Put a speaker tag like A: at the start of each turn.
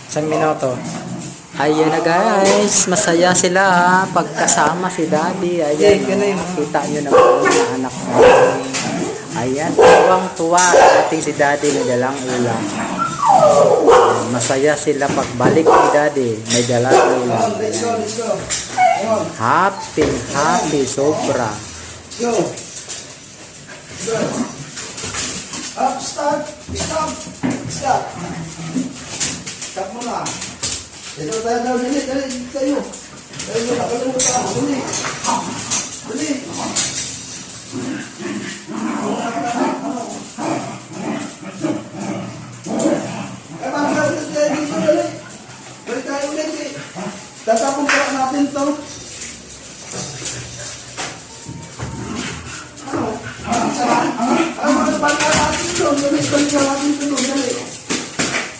A: Isang minuto. Ayan na guys, masaya sila pagkasama si Daddy. Ayan, kita nyo na po ang anak natin. Ayan, tuwang-tuwa ating si Daddy na dalang ulam. Masaya sila pagbalik ni Daddy, may dalang ulam. Happy, sobra.
B: Up, stop. Stop mo na. Ito tayo, dali tayo. Tayo, nakalimut ka. Dali. Dali tayo ulit eh. Tatapong pala natin to.